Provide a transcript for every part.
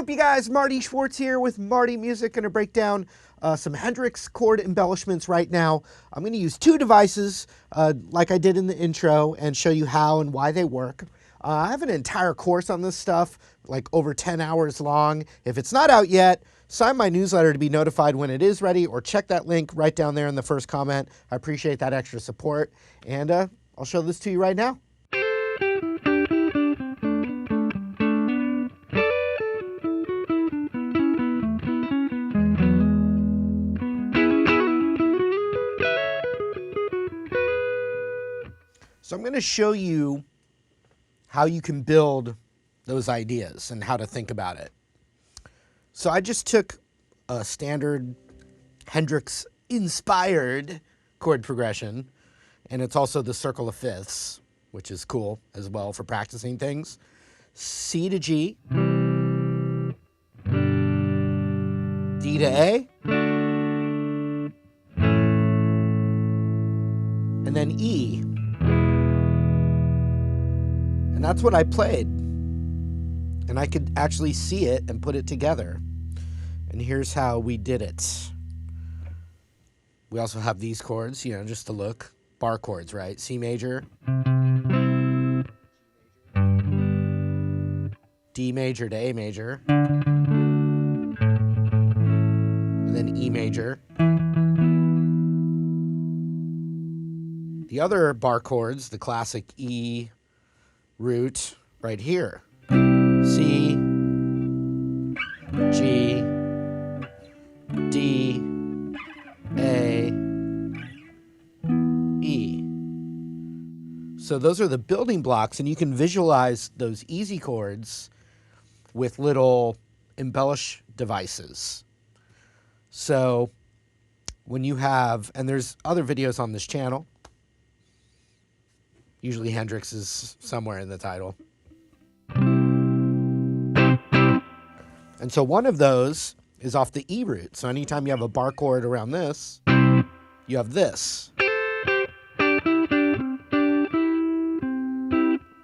up, you guys? Marty Schwartz here with Marty Music. Going to break down some Hendrix chord embellishments right now. I'm going to use two devices like I did in the intro and show you how and why they work. I have an entire course on this stuff, like over 10 hours long. If it's not out yet, sign my newsletter to be notified when it is ready, or check that link right down there in the first comment. I appreciate that extra support, and I'll show this to you right now. So I'm going to show you how you can build those ideas and how to think about it. So I just took a standard Hendrix inspired chord progression, and it's also the circle of fifths, which is cool as well for practicing things. C to G, D to A, and then E. And that's what I played. And I could actually see it and put it together. And here's how we did it. We also have these chords, you know, just to look. Bar chords, right? C major, D major to A major, and then E major. The other bar chords, the classic E root right here. C, G, D, A, E. So those are the building blocks, and you can visualize those easy chords with little embellish devices. So when you have, and there's other videos on this channel, usually Hendrix is somewhere in the title. And so one of those is off the E root. So anytime you have a bar chord around this, you have this.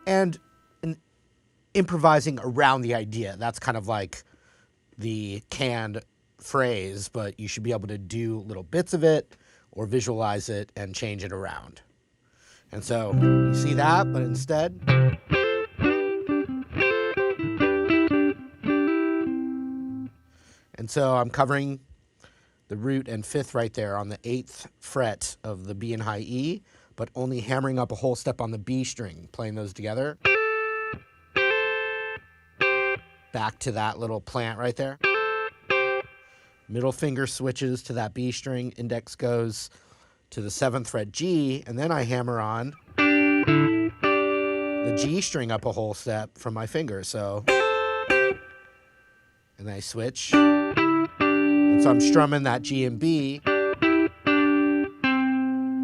And improvising around the idea. That's kind of like the canned phrase, but you should be able to do little bits of it or visualize it and change it around. And so you see that, but instead, and so I'm covering the root and fifth right there on the 8th fret of the B and high E, but only hammering up a whole step on the B string, playing those together. Back to that little plant right there. Middle finger switches to that B string, index goes to the 7th fret G, and then I hammer on the G string up a whole step from my finger, so, and then I switch, and so I'm strumming that G and B,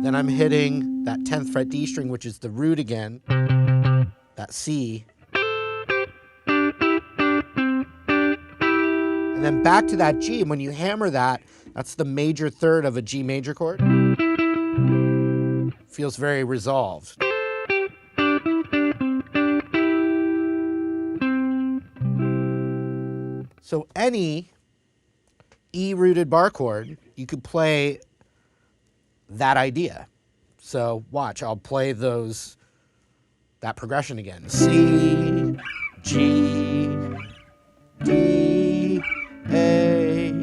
then I'm hitting that 10th fret D string, which is the root again, that C, and then back to that G, and when you hammer that, that's the major third of a G major chord. Feels very resolved. So any E-rooted bar chord, you could play that idea. So watch, I'll play that progression again. C, G, D, A,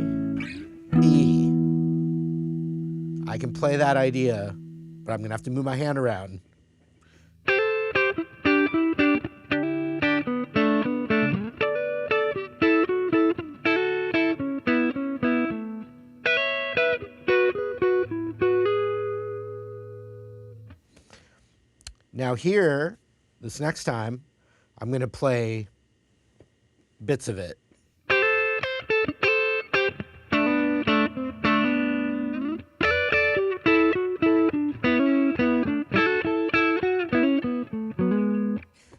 E. I can play that idea, but I'm going to have to move my hand around. Now here, this next time, I'm going to play bits of it.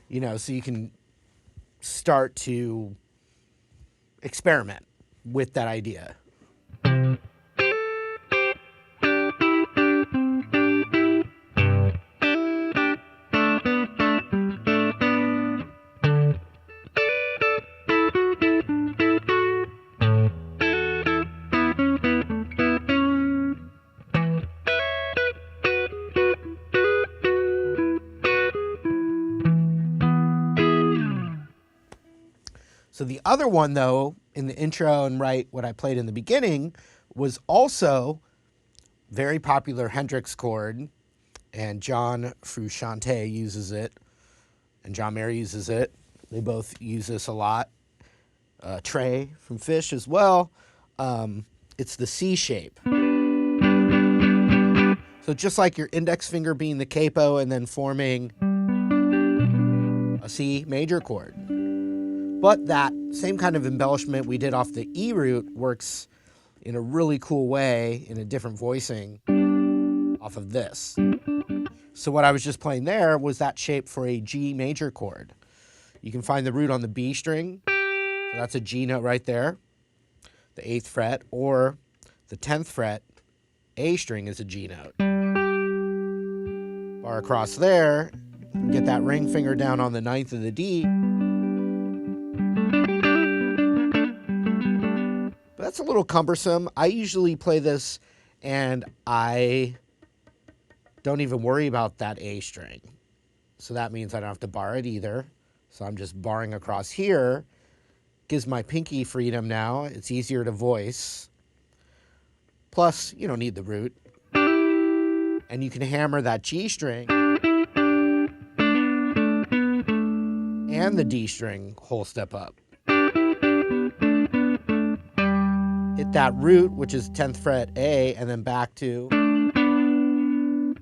You know, so you can start to experiment with that idea. So the other one, though, in the intro and right what I played in the beginning was also very popular Hendrix chord, and John Frusciante uses it, and John Mayer uses it. They both use this a lot. Trey from Fish as well. It's the C shape. So just like your index finger being the capo and then forming a C major chord. But that same kind of embellishment we did off the E root works in a really cool way in a different voicing off of this. So what I was just playing there was that shape for a G major chord. You can find the root on the B string. So that's a G note right there, the 8th fret, or the 10th fret, A string is a G note. Bar across there, get that ring finger down on the 9th of the D. But that's a little cumbersome. I usually play this and I don't even worry about that A string. So that means I don't have to bar it either. So I'm just barring across here. Gives my pinky freedom now. It's easier to voice. Plus, you don't need the root. And you can hammer that G string and the D string whole step up. Hit that root, which is 10th fret A, and then back to.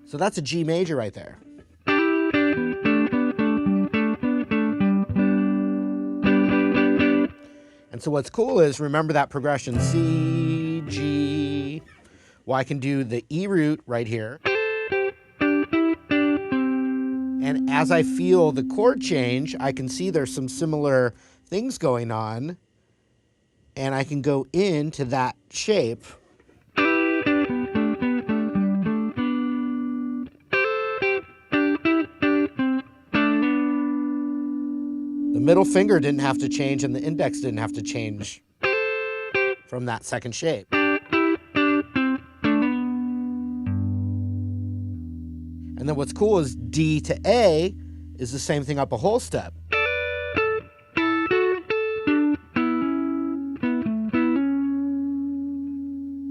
So that's a G major right there. And so what's cool is, remember that progression C, G. Well, I can do the E root right here. And as I feel the chord change, I can see there's some similar things going on. And I can go into that shape. The middle finger didn't have to change and the index didn't have to change from that second shape. And then what's cool is D to A is the same thing up a whole step.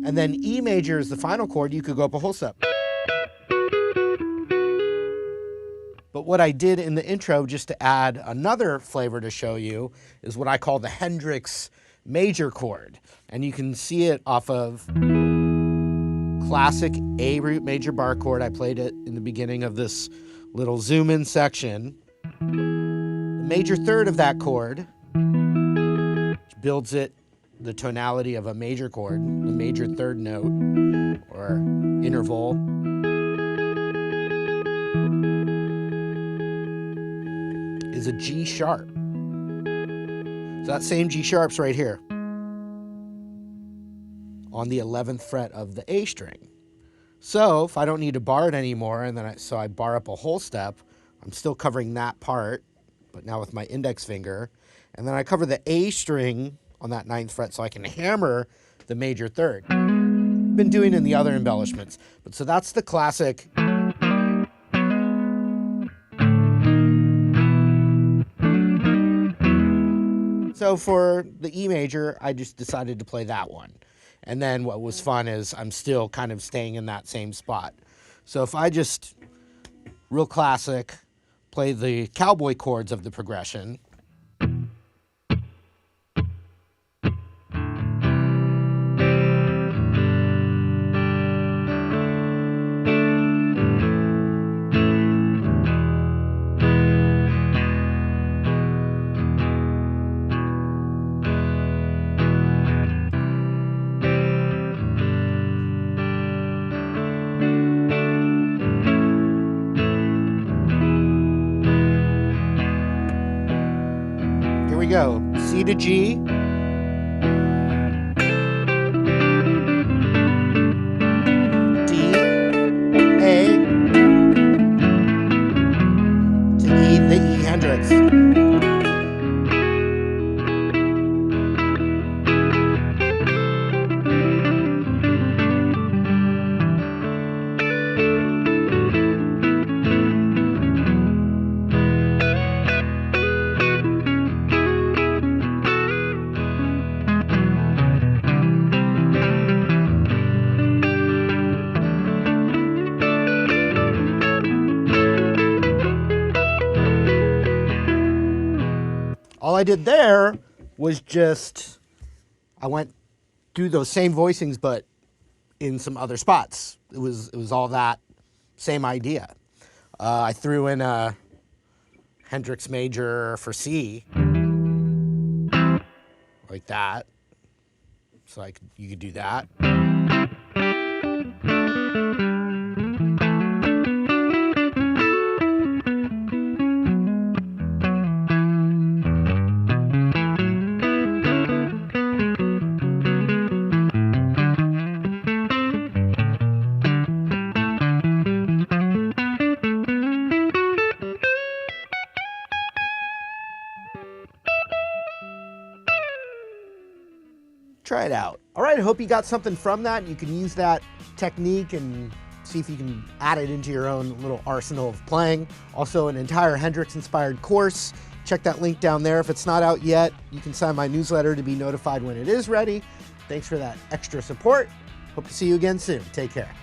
And then E major is the final chord, you could go up a whole step. But what I did in the intro, just to add another flavor to show you, is what I call the Hendrix major chord. And you can see it off of classic A root major bar chord. I played it in the beginning of this little zoom in section. The major third of that chord, which builds it the tonality of a major chord, the major third note or interval. Is a G sharp. So that same G sharp's right here on the 11th fret of the A string. So if I don't need to bar it anymore, and then I bar up a whole step, I'm still covering that part, but now with my index finger, and then I cover the A string on that 9th fret so I can hammer the major third. Been doing in the other embellishments, but so that's the classic. So for the E major, I just decided to play that one. And then what was fun is I'm still kind of staying in that same spot. So if I just, real classic, play the cowboy chords of the progression. Go C to G, D, A, to E, the E Hendrix. All I did there was just, I went through those same voicings, but in some other spots. It was all that same idea. I threw in a Hendrix major for C, like that. So you could do that. Try it out. All right, I hope you got something from that. You can use that technique and see if you can add it into your own little arsenal of playing. Also, an entire Hendrix-inspired course. Check that link down there. If it's not out yet, you can sign my newsletter to be notified when it is ready. Thanks for that extra support. Hope to see you again soon. Take care.